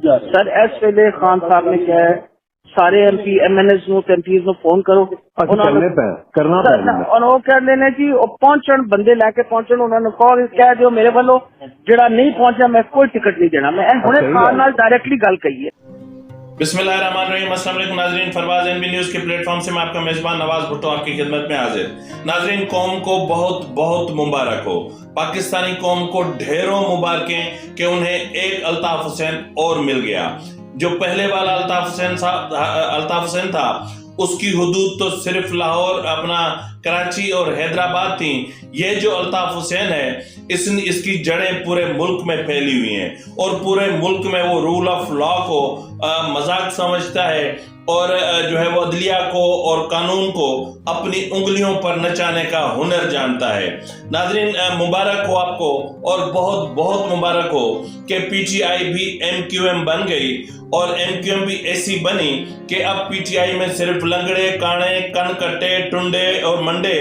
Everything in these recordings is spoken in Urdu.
سر اس ویلے خان صاحب نے کیا ہے سارے M P M N S نو تے ایم پیز نو فون کرو کرنا اور وہ کہہ لینے جی پہنچن بندے لے کے پہنچن انہوں نے کال کہہ دیو میرے والوں جڑا نہیں پہنچا میں کوئی ٹکٹ نہیں دینا. میں ہنے خان نال ڈائریکٹلی گل کہی ہے. بسم اللہ الرحمن الرحیم. السلام علیکم ناظرین. فرواز این بی نیوز کے پلیٹ فارم سے میں آپ کا میزبان نواز بھٹو آپ کی خدمت میں حاضر. ناظرین قوم کو بہت بہت مبارک ہو. پاکستانی قوم کو ڈھیروں مبارکیں کہ انہیں ایک الطاف حسین اور مل گیا. جو پہلے والا الطاف حسین تھا اس کی حدود تو صرف لاہور اپنا کراچی اور حیدرآباد تھیں. یہ جو الطاف حسین ہے اس کی جڑیں پورے ملک میں پھیلی ہوئی ہیں اور پورے ملک میں وہ رول آف لا کو مذاق سمجھتا ہے اور جو ہے وہ عدلیہ کو اور قانون کو اپنی انگلیوں پر نچانے کا ہنر جانتا ہے. ناظرین مبارک ہو آپ کو اور بہت بہت مبارک ہو کہ پی ٹی آئی بھی ایم کیو ایم بن گئی اور ایم کیو ایم بھی ایسی بنی کہ اب پی ٹی آئی میں صرف لنگڑے کانے کن کٹے ٹنڈے اور منڈے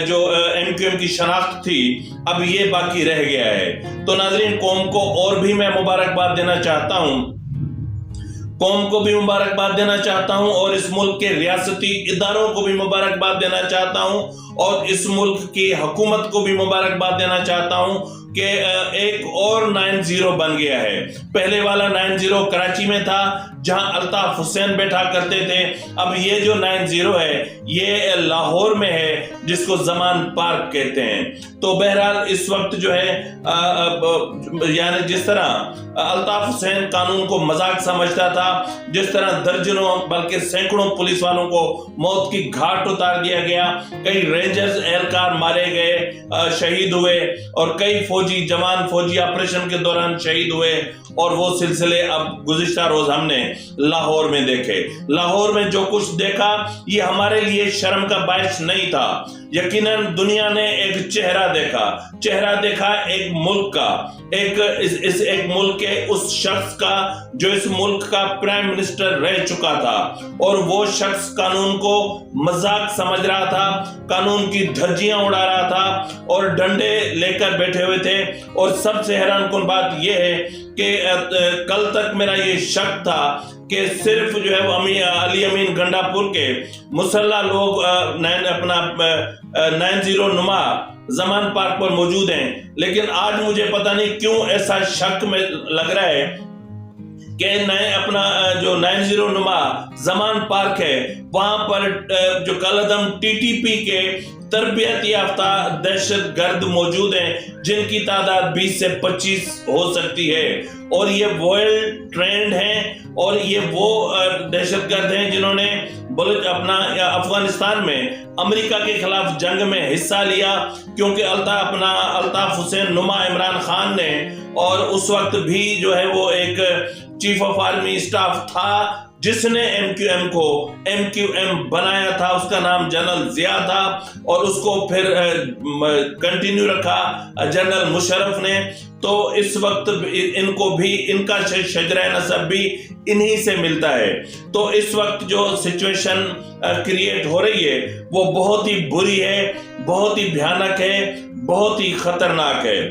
جو ایم کیو ایم کی شناخت تھی اب یہ باقی رہ گیا ہے. تو ناظرین قوم کو اور بھی میں مبارکباد دینا چاہتا ہوں اور اس ملک کے ریاستی اداروں کو بھی مبارکباد دینا چاہتا ہوں اور اس ملک کی حکومت کو بھی مبارکباد دینا چاہتا ہوں کہ ایک اور 9-0 بن گیا ہے. پہلے والا 9-0 کراچی میں تھا جہاں الطاف حسین بیٹھا کرتے تھے. اب یہ جو 9-0 ہے یہ لاہور میں ہے جس کو زمان پارک کہتے ہیں. تو بہرحال اس وقت جو ہے یعنی جس طرح الطاف حسین قانون کو مذاق سمجھتا تھا, جس طرح درجنوں بلکہ سینکڑوں پولیس والوں کو موت کی گھاٹ اتار دیا گیا, کئی رینجرز اہلکار مارے گئے شہید ہوئے اور کئی فوجی آپریشن کے دوران شہید ہوئے اور وہ سلسلے اب گزشتہ روز ہم نے لاہور میں دیکھے. لاہور میں جو کچھ دیکھا یہ ہمارے لیے شرم کا باعث نہیں تھا. یقیناً دنیا نے ایک چہرہ دیکھا ایک ملک کا, ایک ملک کے اس شخص کا جو اس ملک کا پرائم منسٹر رہ چکا تھا اور وہ شخص قانون کو مذاق سمجھ رہا تھا, قانون کی دھجیاں اڑا رہا تھا اور ڈنڈے لے کر بیٹھے ہوئے تھے. اور سب سے حیران کن بات یہ ہے کہ کل تک میرا یہ شک تھا کہ صرف جو ہے وہ علی امین گنڈا پور کے مسلح لوگ اپنا 9-0 نما زمان پارک پر موجود ہیں, لیکن آج مجھے پتہ نہیں کیوں ایسا شک میں لگ رہا ہے کہ اپنا جو 9-0 نما زمان پارک ہے وہاں پر جو کالعدم ٹی ٹی پی کے تربیت یافتہ دہشت گرد موجود ہیں جن کی تعداد 20 سے 25 ہو سکتی ہے اور یہ ویل ٹرینڈ ہیں اور یہ وہ دہشت گرد ہیں جنہوں نے اپنا افغانستان میں امریکہ کے خلاف جنگ میں حصہ لیا, کیونکہ الطاف حسین نما عمران خان نے اور اس وقت بھی جو ہے وہ ایک چیف آف آرمی اسٹاف تھا جس نے ایم کیو ایم بنایا تھا. اس کا نام جنرل ضیاء تھا اور اس کو پھر کنٹینیو رکھا جنرل مشرف نے. تو اس وقت ان کو بھی ان کا شجرہ نسب بھی انہی سے ملتا ہے. تو اس وقت جو سچویشن کریٹ ہو رہی ہے وہ بہت ہی بری ہے, بہت ہی بھیانک ہے, بہت ہی خطرناک ہے.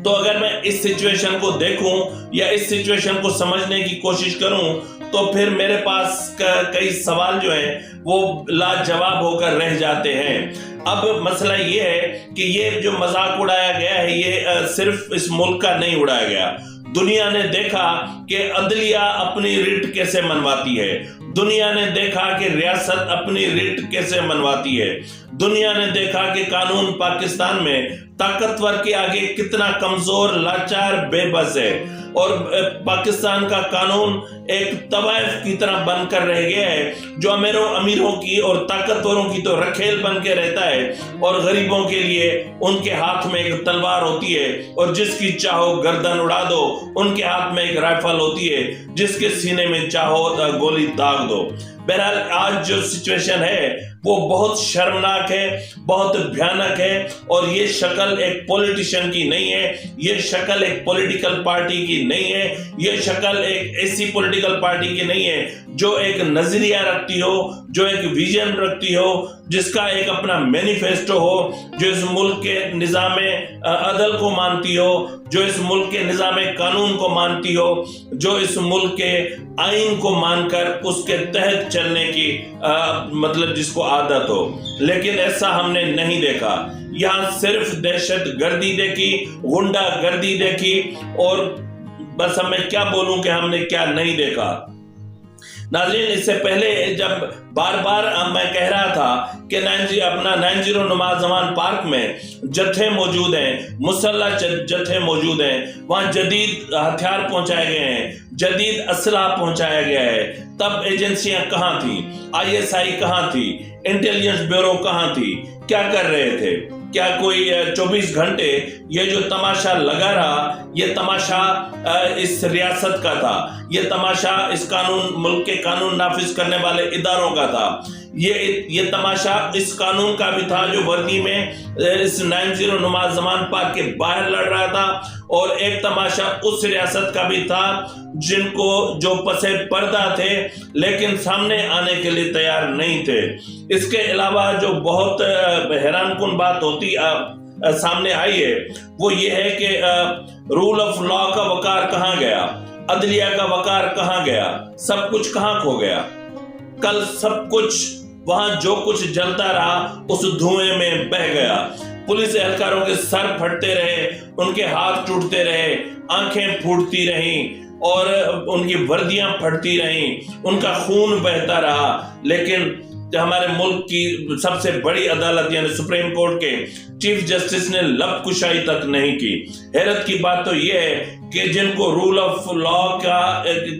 تو اگر میں اس سچویشن کو دیکھوں یا اس سچویشن کو سمجھنے کی کوشش کروں تو پھر میرے پاس کئی سوال جو ہیں وہ لاجواب ہو کر رہ جاتے ہیں. اب مسئلہ یہ ہے کہ یہ جو مذاق اڑایا گیا ہے یہ صرف اس ملک کا نہیں اڑایا گیا. دنیا نے دیکھا کہ عدلیہ اپنی ریٹ کیسے منواتی ہے, دنیا نے دیکھا کہ ریاست اپنی ریٹ کیسے منواتی ہے, دنیا نے دیکھا کہ قانون پاکستان میں طاقتور کے آگے کتنا کمزور, لاچار, بے بس ہے اور پاکستان کا قانون ایک طوائف کی طرح بن کر رہ گیا ہے جو امیروں کی اور طاقتوروں کی تو رکھیل بن کے رہتا ہے اور غریبوں کے لیے ان کے ہاتھ میں ایک تلوار ہوتی ہے اور جس کی چاہو گردن اڑا دو, ان کے ہاتھ میں ایک رائفل ہوتی ہے جس کے سینے میں چاہو گولی داغ دو. بہرحال آج جو سچویشن ہے وہ بہت شرمناک ہے, بہت بھیانک ہے اور یہ شکل ایک پولیٹیشین کی نہیں ہے, یہ شکل ایک پولیٹیکل پارٹی کی نہیں ہے, یہ شکل ایک ایسی پولیٹیکل پارٹی کی نہیں ہے جو ایک نظریہ رکھتی ہو, جو ایک ویژن رکھتی ہو, جس کا ایک اپنا مینیفیسٹو ہو, جو اس ملک کے نظام عدل کو مانتی ہو, جو اس ملک کے نظام قانون کو مانتی ہو, جو اس ملک کے آئین کو مان کر اس کے تحت چلنے کی مطلب جس کو عادت ہو. لیکن ایسا ہم نے نہیں دیکھا. یہاں صرف دہشت گردی دیکھی, غنڈہ گردی دیکھی, اور بس میں کیا بولوں کہ ہم نے کیا نہیں دیکھا. ناظرین, اس سے پہلے جب بار بار میں کہہ رہا تھا کہ اپنا 90 نماز زمان پارک میں جتھے موجود ہیں, مسلح جتھے موجود ہیں, وہاں جدید ہتھیار پہنچائے گئے ہیں, جدید اسلحہ پہنچایا گیا ہے. تب ایجنسیاں کہاں تھیں؟ ISI کہاں تھی؟ انٹیلیجنس بیورو کہاں تھی؟ کیا کر رہے تھے؟ کیا کوئی 24 گھنٹے یہ جو تماشا لگا رہا, یہ تماشا اس ریاست کا تھا, یہ تماشا اس ملک کے قانون نافذ کرنے والے اداروں کا تھا, یہ تماشا اس قانون کا بھی تھا جو وردی میں اس 90 نماز زمان پارک کے باہر لڑ رہا تھا, اور ایک تماشا اس ریاست کا بھی تھا جن کو جو پسے پردہ تھے لیکن سامنے آنے کے لیے تیار نہیں تھے. اس کے علاوہ جو بہت حیران کن بات ہوتی سامنے آئی ہے وہ یہ ہے کہ رول آف لا کا وقار کہاں گیا, عدلیہ کا وقار کہاں گیا, سب کچھ کہاں کھو گیا. کل سب کچھ وہاں جو کچھ جلتا رہا اس دھوئیں میں بہ گیا. پولیس اہلکاروں کے سر پھٹتے رہے, ان کے ہاتھ ٹوٹتے رہے, آنکھیں پھوٹتی رہیں, اور ان کی وردیاں پھٹتی رہیں, ان کا خون بہتا رہا. لیکن ہمارے ملک کی سب سے بڑی عدالت یعنی سپریم کورٹ کے چیف جسٹس نے لب کشائی تک نہیں کی. حیرت کی بات تو یہ ہے کہ جن کو رول آف لا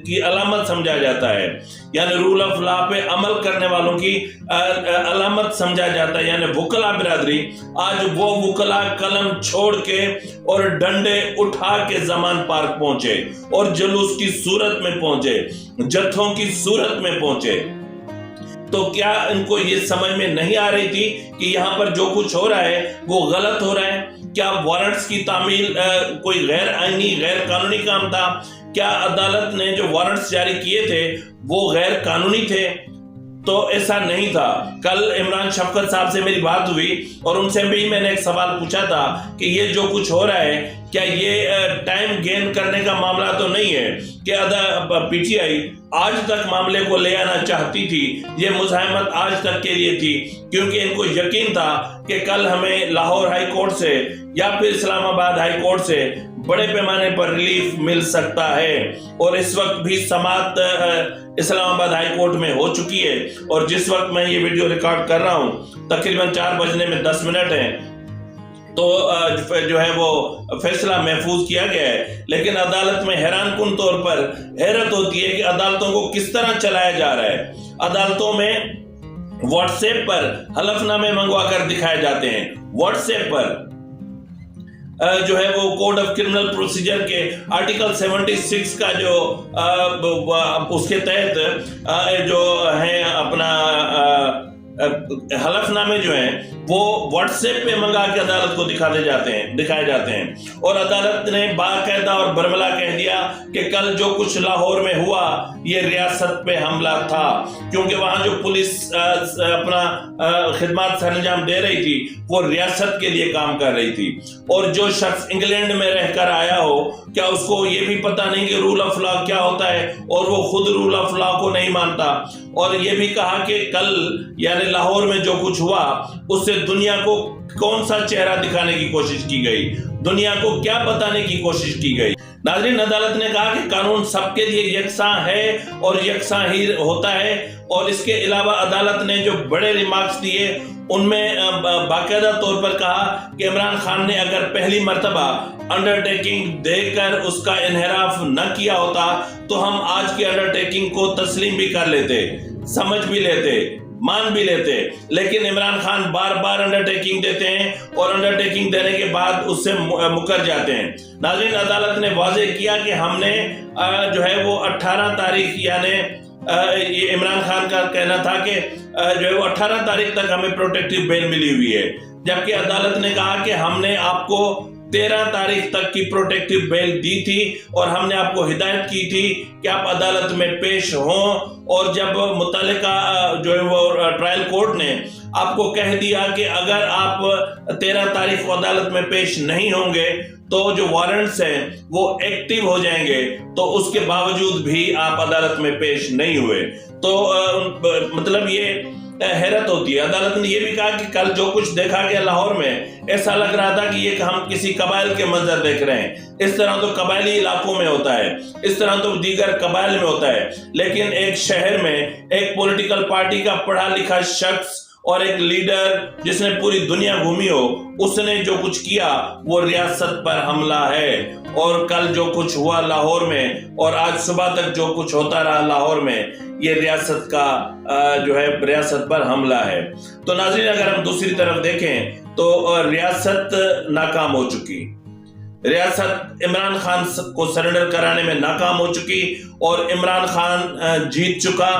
کی علامت سمجھا جاتا ہے, یعنی رول آف لا پہ عمل کرنے والوں کی علامت سمجھا جاتا ہے, یعنی وکلا برادری, آج وہ وکلا قلم چھوڑ کے اور ڈنڈے اٹھا کے زمان پارک پہنچے, اور جلوس کی صورت میں پہنچے, جتھوں کی صورت میں پہنچے. تو کیا ان کو یہ سمجھ میں نہیں آ رہی تھی کہ یہاں پر جو کچھ ہو رہا ہے وہ غلط ہو رہا ہے؟ کیا وارنٹس کی تعمیل کوئی غیر آئینی غیر قانونی کام تھا؟ کیا عدالت نے جو وارنٹس جاری کیے تھے وہ غیر قانونی تھے؟ تو ایسا نہیں تھا. کل عمران شفقت صاحب سے میری بات ہوئی اور ان سے بھی میں نے ایک سوال پوچھا تھا کہ یہ جو کچھ ہو رہا ہے کیا یہ ٹائم گین کرنے کا معاملہ تو نہیں ہے کہ PTI آج تک معاملے کو لے آنا چاہتی تھی, یہ مزاحمت آج تک کے لیے تھی کیونکہ ان کو یقین تھا کہ کل ہمیں لاہور ہائی کورٹ سے یا پھر اسلام آباد ہائی کورٹ سے بڑے پیمانے پر ریلیف مل سکتا ہے. اور اس وقت بھی سماعت اسلام آباد ہائی کورٹ میں ہو چکی ہے, اور جس وقت میں یہ ویڈیو ریکارڈ کر رہا ہوں تقریباً 4:10 ہیں, تو جو ہے وہ فیصلہ محفوظ کیا گیا ہے. لیکن عدالت میں حیران کن طور پر حیرت ہوتی ہے کہ عدالتوں کو کس طرح چلایا جا رہا ہے. عدالتوں میں واٹس ایپ پر حلف نامے منگوا کر دکھائے جاتے ہیں. واٹس ایپ پر جو ہے وہ کوڈ آف کرمنل پروسیجر کے آرٹیکل 76 کا جو اس کے تحت جو ہیں اپنا حلف نامے جو ہیں وہ واٹس ایپ پہ منگا کے عدالت کو دکھائے جاتے ہیں. اور عدالت نے باقاعدہ اور برملا کہہ دیا کہ کل جو کچھ لاہور میں ہوا یہ ریاست پہ حملہ تھا, کیونکہ وہاں جو پولیس اپنا خدمات سر انجام دے رہی تھی وہ ریاست کے لیے کام کر رہی تھی. اور جو شخص انگلینڈ میں رہ کر آیا ہو کیا اس کو یہ بھی پتہ نہیں کہ رول آف لا کیا ہوتا ہے, اور وہ خود رول آف لا کو نہیں مانتا. اور یہ بھی کہا کہ کل یعنی لاہور میں جو کچھ ہوا اس سے دنیا کو کون سا چہرہ دکھانے کی کوشش کی گئی, دنیا کو کیا بتانے کی کوشش کی گئی. ناظرین, عدالت نے کہا کہ قانون سب کے لیے یکساں ہے اور یکساں ہی ہوتا ہے. اور اس کے علاوہ عدالت نے جو بڑے ریمارکس دیے ان میں باقاعدہ طور پر کہا کہ عمران خان نے اگر پہلی مرتبہ انڈرٹیکنگ دے کر اس کا انحراف نہ کیا ہوتا تو ہم آج کی انڈرٹیکنگ کو تسلیم بھی کر لیتے, سمجھ بھی لیتے, مان بھی لیتے. لیکن عمران خان بار بار انڈرٹیکنگ دیتے ہیں اور انڈرٹیکنگ دینے کے بعد اس سے مکر جاتے ہیں. ناظرین, عدالت نے واضح کیا کہ ہم نے جو ہے وہ 18 تاریخ یعنی یہ عمران خان کا کہنا تھا کہ جو ہے وہ 18 تاریخ تک ہمیں پروٹیکٹیو بیل ملی ہوئی ہے, جبکہ عدالت نے کہا کہ ہم نے آپ کو 13 تاریخ تک کی پروٹیکٹیو بیل دی تھی اور ہم نے آپ کو ہدایت کی تھی کہ آپ عدالت میں پیش ہوں. اور جب متعلقہ جو ہے وہ ٹرائل کورٹ نے آپ کو کہہ دیا کہ اگر آپ 13 تاریخ کو عدالت میں پیش نہیں ہوں گے تو جو وارنٹس ہیں وہ ایکٹیو ہو جائیں گے، تو اس کے باوجود بھی آپ عدالت میں پیش نہیں ہوئے۔ تو مطلب یہ حیرت ہوتی ہے۔ عدالت نے یہ بھی کہا کہ کل جو کچھ دیکھا گیا لاہور میں، ایسا لگ رہا تھا کہ یہ کہ ہم کسی قبائل کے منظر دیکھ رہے ہیں۔ اس طرح تو قبائلی علاقوں میں ہوتا ہے، اس طرح تو دیگر قبائل میں ہوتا ہے، لیکن ایک شہر میں ایک پولیٹیکل پارٹی کا پڑھا لکھا شخص اور ایک لیڈر جس نے پوری دنیا گھومی ہو، اس نے جو کچھ کیا وہ ریاست پر حملہ ہے۔ اور کل جو کچھ ہوا لاہور میں اور آج صبح تک جو کچھ ہوتا رہا لاہور میں، یہ ریاست کا ریاست پر حملہ ہے۔ تو ناظرین، اگر ہم دوسری طرف دیکھیں تو ریاست ناکام ہو چکی، ریاست عمران خان کو سرنڈر کرانے میں ناکام ہو چکی اور عمران خان جیت چکا۔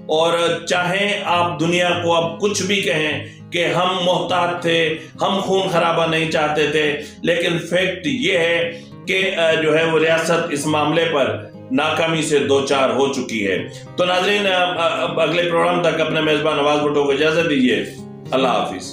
اور چاہیں آپ دنیا کو اب کچھ بھی کہیں کہ ہم محتاط تھے، ہم خون خرابہ نہیں چاہتے تھے، لیکن فیکٹ یہ ہے کہ وہ ریاست اس معاملے پر ناکامی سے دوچار ہو چکی ہے۔ تو ناظرین، اگلے پروگرام تک اپنے میزبان نواز بھٹو کو اجازت دیجیے۔ اللہ حافظ۔